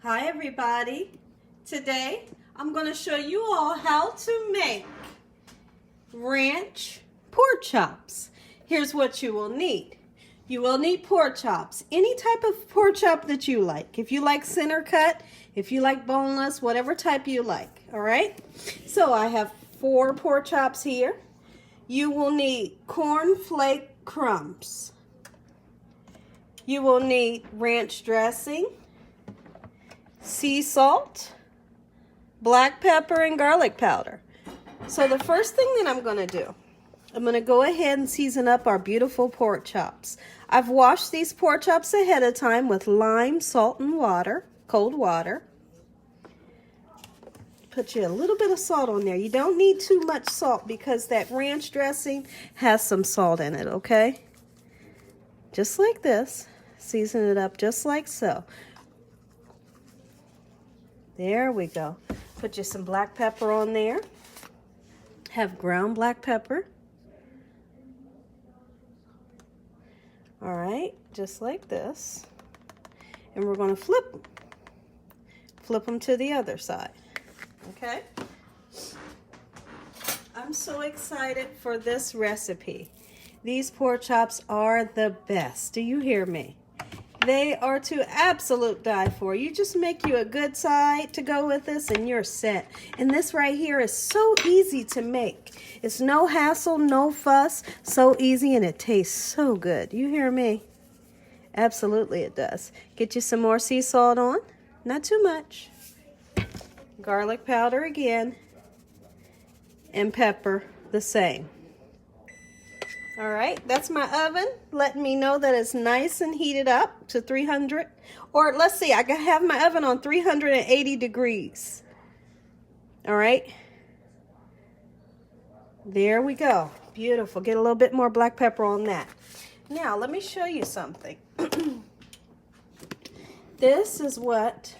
Hi everybody. Today I'm going to show you all how to make ranch pork chops. Here's what you will need. You will need pork chops, any type of pork chop that you like. If you like center cut, if you like boneless, whatever type you like, all right? So I have 4 pork chops here. You will need corn flake crumbs. You will need ranch dressing, sea salt, black pepper, and garlic powder. So the first thing that I'm going to do, I'm going to go ahead and season up our beautiful pork chops. I've washed these pork chops ahead of time with lime, salt, and water, cold water. Put you a little bit of salt on there. You don't need too much salt because that ranch dressing has some salt in it, okay? Just like this. Season it up just like so. There we go. Put you some black pepper on there. Have ground black pepper. All right, just like this. And we're going to flip them to the other side. Okay? I'm so excited for this recipe. These pork chops are the best. Do you hear me? They are to absolute die for. You just make you a good side to go with this and you're set. And this right here is so easy to make. It's no hassle, no fuss, so easy, and it tastes so good. You hear me? Absolutely it does. Get you some more sea salt on. Not too much. Garlic powder again. And pepper the same. All right, that's my oven letting me know that it's nice and heated up to 300. Or let's see, I can have my oven on 380 degrees. All right. There we go. Beautiful. Get a little bit more black pepper on that. Now, let me show you something. This is what,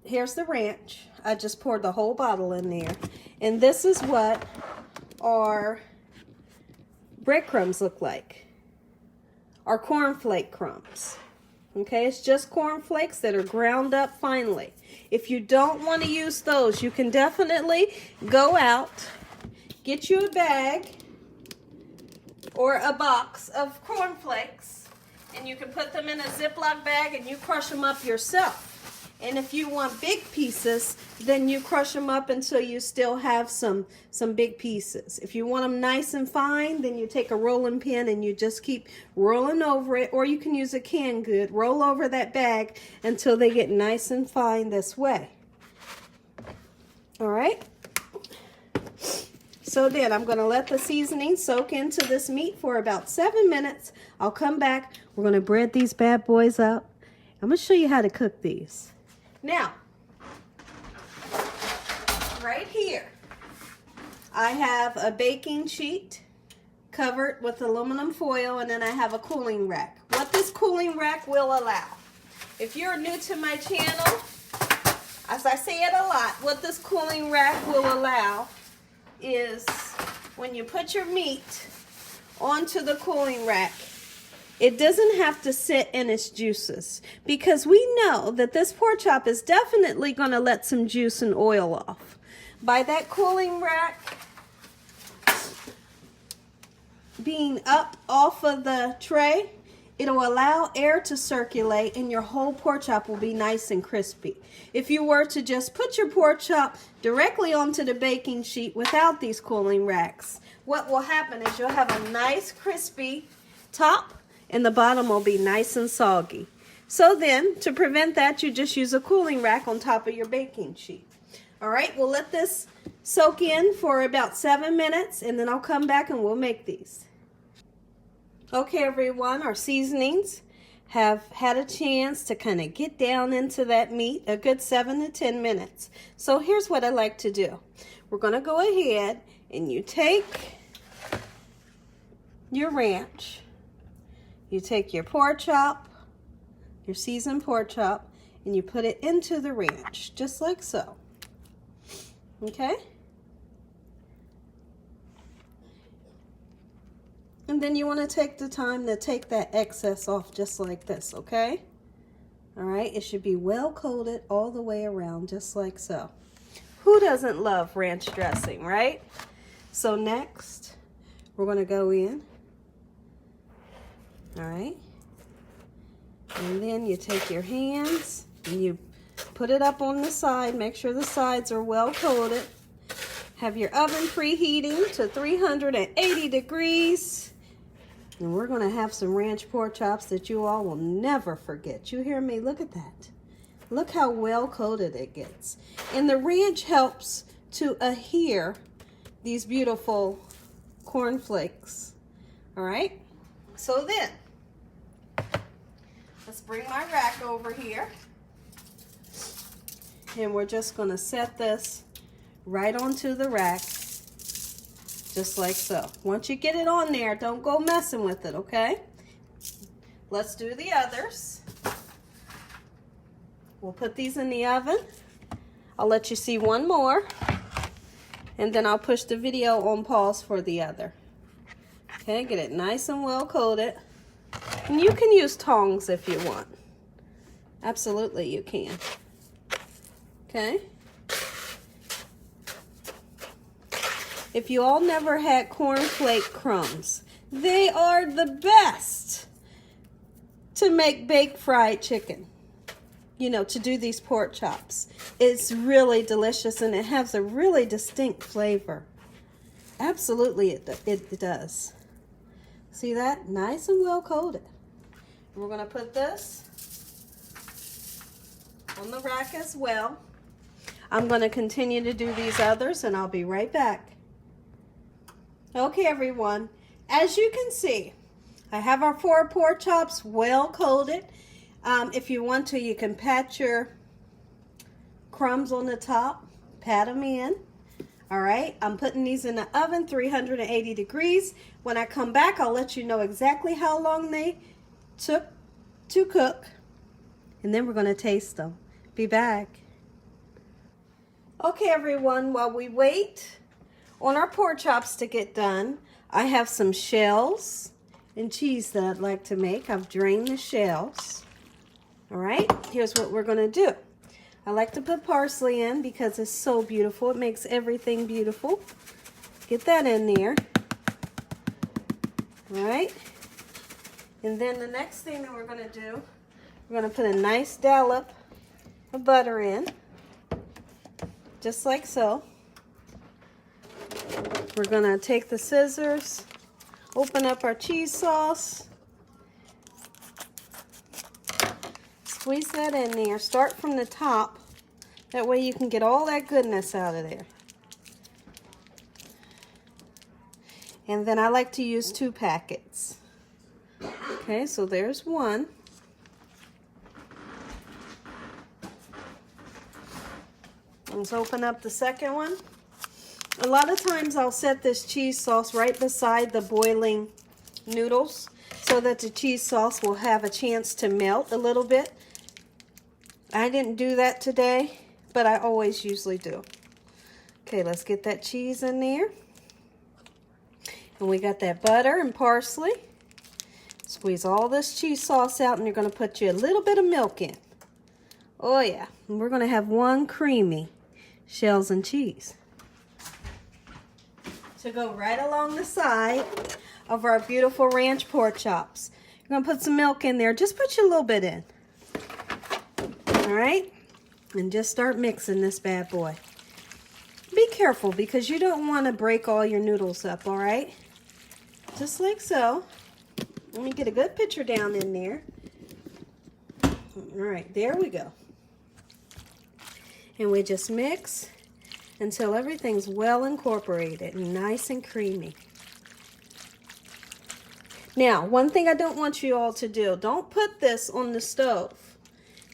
here's the ranch. I just poured the whole bottle in there. And this is what our breadcrumbs look like, or cornflake crumbs. Okay, it's just cornflakes that are ground up finely. If you don't want to use those, you can definitely go out, get you a bag or a box of cornflakes, and you can put them in a Ziploc bag and you crush them up yourself. And if you want big pieces, then you crush them up until you still have some big pieces. If you want them nice and fine, then you take a rolling pin and you just keep rolling over it, or you can use a canned good. Roll over that bag until they get nice and fine this way. All right? So then I'm going to let the seasoning soak into this meat for about 7 minutes. I'll come back. We're going to bread these bad boys up. I'm going to show you how to cook these. Now, right here, I have a baking sheet covered with aluminum foil, and then I have a cooling rack. What this cooling rack will allow, if you're new to my channel, as I say it a lot, what this cooling rack will allow is when you put your meat onto the cooling rack, it doesn't have to sit in its juices, because we know that this pork chop is definitely going to let some juice and oil off. By that cooling rack being up off of the tray, it'll allow air to circulate and your whole pork chop will be nice and crispy. If you were to just put your pork chop directly onto the baking sheet without these cooling racks, what will happen is you'll have a nice crispy top, and the bottom will be nice and soggy. So then, to prevent that, you just use a cooling rack on top of your baking sheet. All right, we'll let this soak in for about 7 minutes, and then I'll come back and we'll make these. Okay, everyone, our seasonings have had a chance to kind of get down into that meat, a good 7 to 10 minutes. So here's what I like to do. We're going to go ahead and you take your ranch. You take your pork chop, your seasoned pork chop, and you put it into the ranch, just like so. Okay? And then you want to take the time to take that excess off just like this, okay? All right, it should be well coated all the way around, just like so. Who doesn't love ranch dressing, right? So next, we're going to go in. All right. And then you take your hands and you put it up on the side. Make sure the sides are well coated. Have your oven preheating to 380 degrees. And we're going to have some ranch pork chops that you all will never forget. You hear me? Look at that. Look how well coated it gets. And the ranch helps to adhere these beautiful corn flakes. All right? So then, let's bring my rack over here. And we're just going to set this right onto the rack. Just like so. Once you get it on there, don't go messing with it, okay? Let's do the others. We'll put these in the oven. I'll let you see one more. And then I'll push the video on pause for the other. Okay, get it nice and well coated. And you can use tongs if you want. Absolutely you can. Okay. If you all never had cornflake crumbs, they are the best to make baked fried chicken. You know, to do these pork chops. It's really delicious and it has a really distinct flavor. Absolutely it does. See that? Nice and well coated. And we're going to put this on the rack as well. I'm going to continue to do these others and I'll be right back. Okay, everyone. As you can see, I have our 4 pork chops well coated. If you want to, you can pat your crumbs on the top. Pat them in. All right, I'm putting these in the oven, 380 degrees. When I come back, I'll let you know exactly how long they took to cook. And then we're going to taste them. Be back. Okay, everyone, while we wait on our pork chops to get done, I have some shells and cheese that I'd like to make. I've drained the shells. All right, here's what we're going to do. I like to put parsley in because it's so beautiful. It makes everything beautiful. Get that in there. All right. And then the next thing that we're going to do, we're going to put a nice dollop of butter in. Just like so. We're going to take the scissors, open up our cheese sauce. Squeeze that in there. Start from the top. That way you can get all that goodness out of there. And then I like to use 2 packets. Okay, so there's one. Let's open up the second one. A lot of times I'll set this cheese sauce right beside the boiling noodles so that the cheese sauce will have a chance to melt a little bit. I didn't do that today, but I always usually do. Okay, let's get that cheese in there. And we got that butter and parsley. Squeeze all this cheese sauce out and you're going to put you a little bit of milk in. Oh yeah, and we're going to have one creamy shells and cheese to go right along the side of our beautiful ranch pork chops. You're going to put some milk in there. Just put you a little bit in. All right, and just start mixing this bad boy. Be careful because you don't want to break all your noodles up, all right? Just like so. Let me get a good picture down in there. All right, there we go. And we just mix until everything's well incorporated and nice and creamy. Now, one thing I don't want you all to do, don't put this on the stove.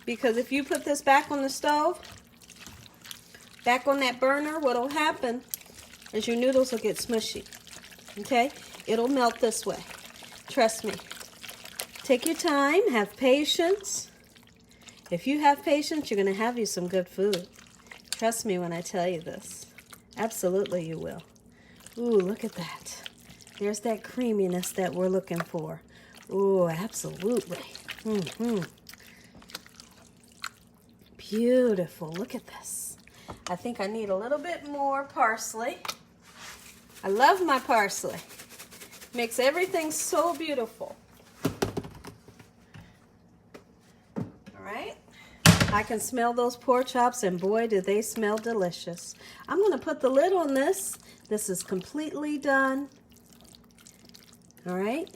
Because if you put this back on the stove, back on that burner, what'll happen is your noodles will get smushy. Okay? It'll melt this way. Trust me. Take your time. Have patience. If you have patience, you're going to have you some good food. Trust me when I tell you this. Absolutely you will. Ooh, look at that. There's that creaminess that we're looking for. Ooh, absolutely. Beautiful. Look at this. I think I need a little bit more parsley. I love my parsley. Makes everything so beautiful. All right. I can smell those pork chops, and boy, do they smell delicious. I'm going to put the lid on this. This is completely done. All right.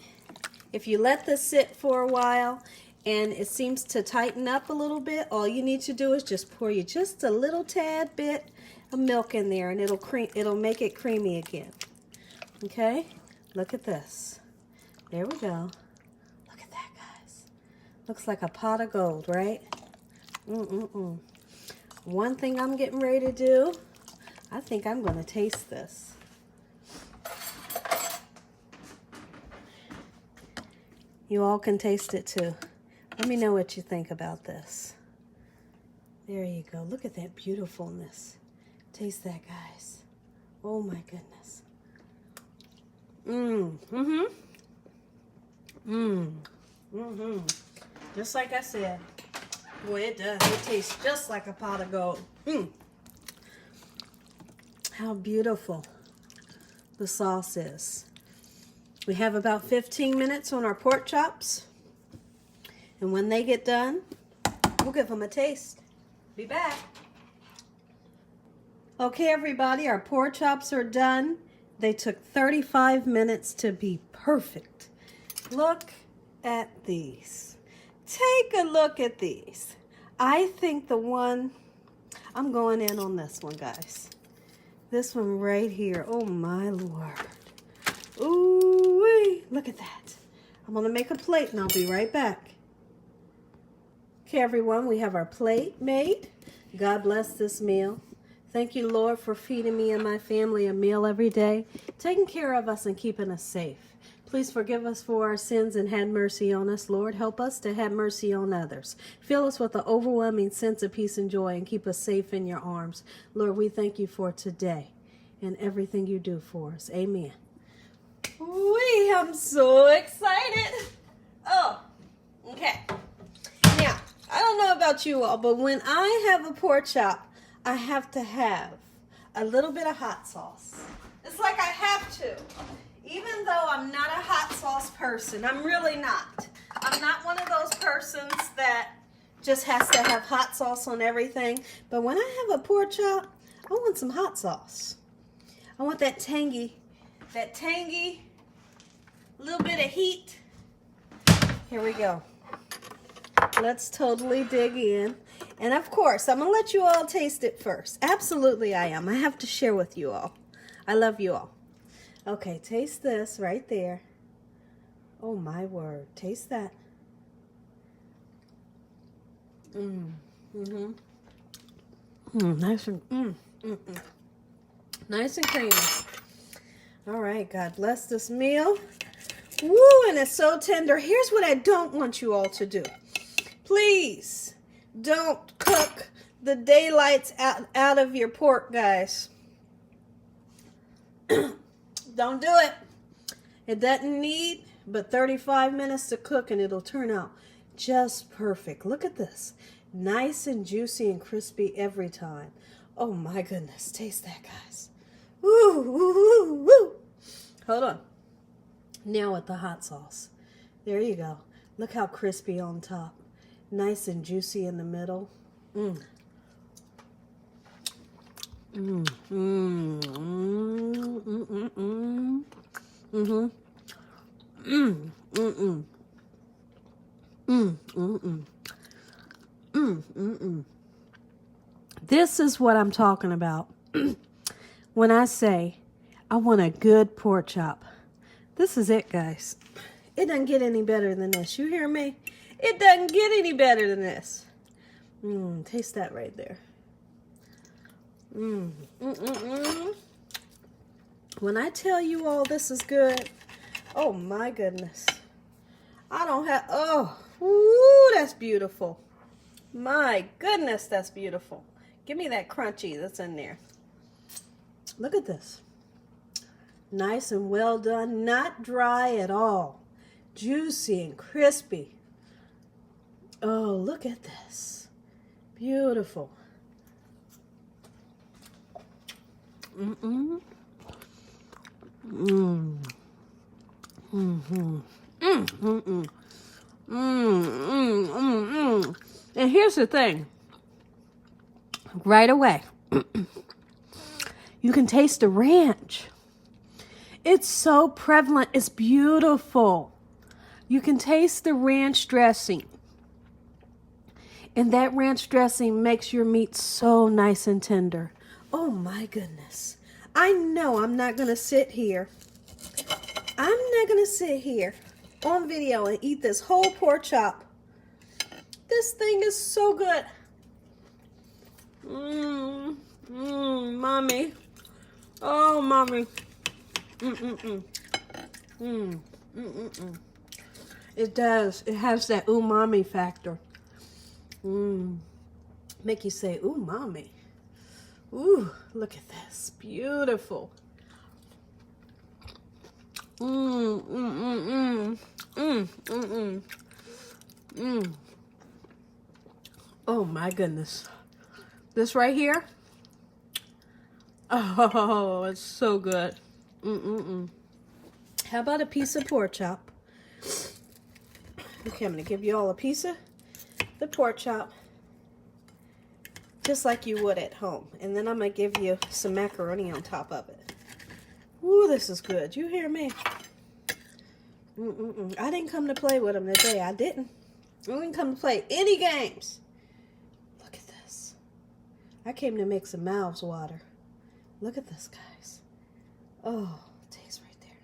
If you let this sit for a while and it seems to tighten up a little bit, all you need to do is just pour you just a little tad bit of milk in there, and it'll make it creamy again. Okay? Look at this. There we go. Look at that, guys. Looks like a pot of gold, right? One thing I'm getting ready to do, I think I'm going to taste this. You all can taste it too. Let me know what you think about this. There you go. Look at that beautifulness. Taste that, guys. Oh my goodness. Just like I said. Boy, it does. It tastes just like a pot of gold. How beautiful the sauce is. We have about 15 minutes on our pork chops. And when they get done, we'll give them a taste. Be back. Okay, everybody, our pork chops are done. They took 35 minutes to be perfect. Look at these. Take a look at these. I think I'm going in on this one, guys. This one right here. Oh, my Lord. Ooh-wee. Look at that. I'm going to make a plate and I'll be right back. Okay, everyone, we have our plate made. God bless this meal. Thank you, Lord, for feeding me and my family a meal every day, taking care of us and keeping us safe. Please forgive us for our sins and have mercy on us, Lord. Help us to have mercy on others. Fill us with an overwhelming sense of peace and joy and keep us safe in your arms. Lord, we thank you for today and everything you do for us. Amen. I'm so excited. Oh, okay. Now, I don't know about you all, but when I have a pork chop, I have to have a little bit of hot sauce. It's like I have to. Even though I'm not a hot sauce person, I'm really not. I'm not one of those persons that just has to have hot sauce on everything. But when I have a pork chop, I want some hot sauce. I want that tangy, little bit of heat. Here we go. Let's totally dig in. And of course, I'm going to let you all taste it first. Absolutely I am. I have to share with you all. I love you all. Okay, taste this right there. Oh my word. Taste that. Nice and nice and creamy. All right, God bless this meal. Woo, and it's so tender. Here's what I don't want you all to do. Please don't cook the daylights out of your pork, guys. Don't do it. It doesn't need but 35 minutes to cook and it'll turn out just perfect. Look at this. Nice and juicy and crispy every time. Oh my goodness. Taste that, guys. Woo, woo, woo, woo. Hold on. Now with the hot sauce. There you go. Look how crispy on top. Nice and juicy in the middle. This is what I'm talking about when I say I want a good pork chop. This is it, guys. It doesn't get any better than this. You hear me? It doesn't get any better than this. Taste that right there. When I tell you all this is good, oh my goodness. I don't have, ooh, that's beautiful. My goodness, that's beautiful. Give me that crunchy that's in there. Look at this. Nice and well done, not dry at all. Juicy and crispy. Oh, look at this. Beautiful. Mm-mm. Mm. Mm-hmm. Mm-mm. Mm-mm. And here's the thing. Right away, you can taste the ranch. It's so prevalent. It's beautiful. You can taste the ranch dressing. And that ranch dressing makes your meat so nice and tender. Oh my goodness. I know I'm not going to sit here. I'm not going to sit here on video and eat this whole pork chop. This thing is so good. Mommy. Oh, mommy. It does. It has that umami factor. Make you say, ooh, mommy. Ooh, look at this. Beautiful. Oh my goodness. This right here. Oh, it's so good. How about a piece of pork chop? Okay, I'm going to give you all a piece of the pork chop. Just like you would at home. And then I'm going to give you some macaroni on top of it. Ooh, this is good. You hear me? I didn't come to play with them today. I didn't. I didn't come to play any games. Look at this. I came to make some mouths water. Look at this, guys. Oh, taste right there.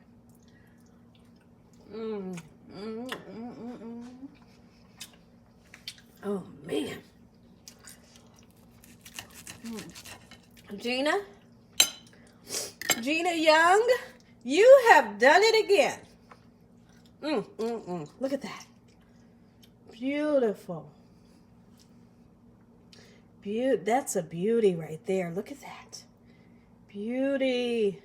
Oh, man. Gina Young, you have done it again. Look at that. Beautiful. That's a beauty right there. Look at that. Beauty.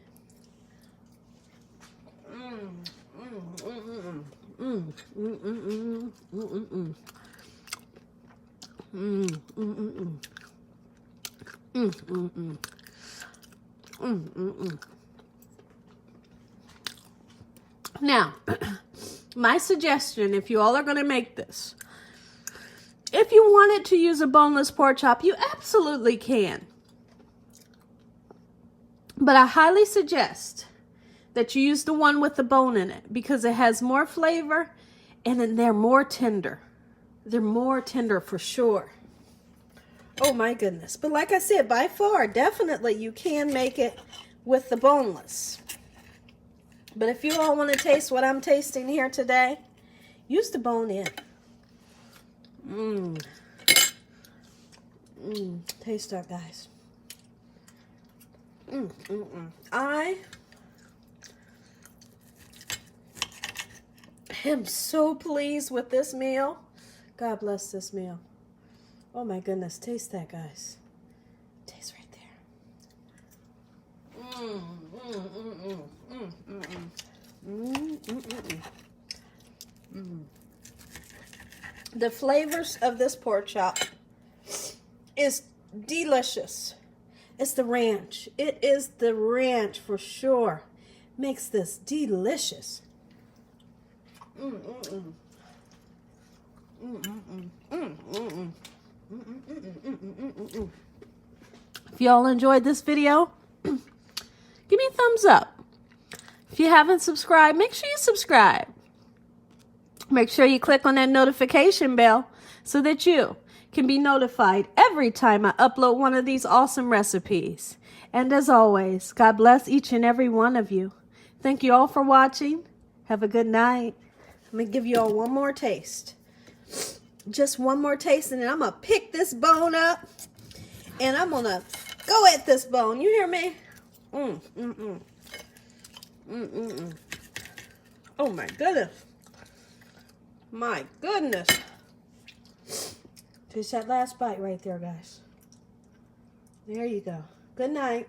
Now, my suggestion, if you all are going to make this, if you wanted to use a boneless pork chop, you absolutely can. But I highly suggest that you use the one with the bone in it because it has more flavor and then they're more tender. They're more tender for sure. Oh my goodness. But like I said, by far, definitely you can make it with the boneless. But if you all want to taste what I'm tasting here today, use the bone in. Taste that, guys. I am so pleased with this meal. God bless this meal. Oh my goodness, taste that, guys. Taste right there. The flavors of this pork chop is delicious. It's the ranch. It is the ranch for sure. Makes this delicious. If y'all enjoyed this video, give me a thumbs up. If you haven't subscribed, make sure you subscribe. Make sure you click on that notification bell so that you can be notified every time I upload one of these awesome recipes. And as always, God bless each and every one of you. Thank you all for watching. Have a good night. I'm going to give you all one more taste. Just one more taste, and then I'm going to pick this bone up, and I'm going to go at this bone. You hear me? Oh, my goodness. My goodness. Just that last bite right there, guys. There you go. Good night.